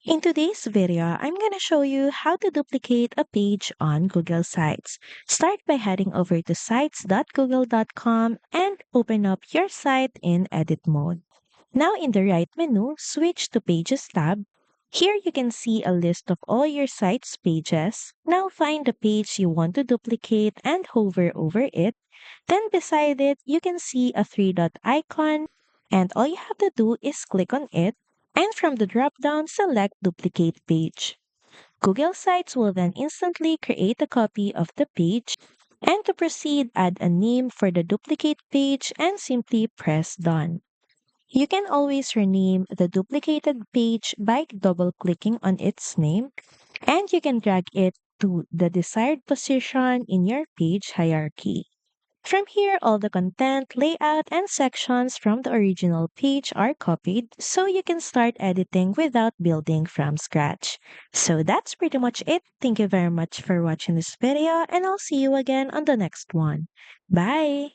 In today's video, I'm going to show you how to duplicate a page on Google Sites. Start by heading over to sites.google.com and open up your site in edit mode. Now in the right menu, switch to Pages tab. Here you can see a list of all your site's pages. Now find the page you want to duplicate and hover over it. Then beside it, you can see a three-dot icon, and all you have to do is click on it, and from the drop-down, select Duplicate Page. Google Sites will then instantly create a copy of the page, and to proceed, add a name for the duplicate page and simply press Done. You can always rename the duplicated page by double-clicking on its name, and you can drag it to the desired position in your page hierarchy. From here, all the content, layout, and sections from the original page are copied so you can start editing without building from scratch. So that's pretty much it. Thank you very much for watching this video, and I'll see you again on the next one. Bye!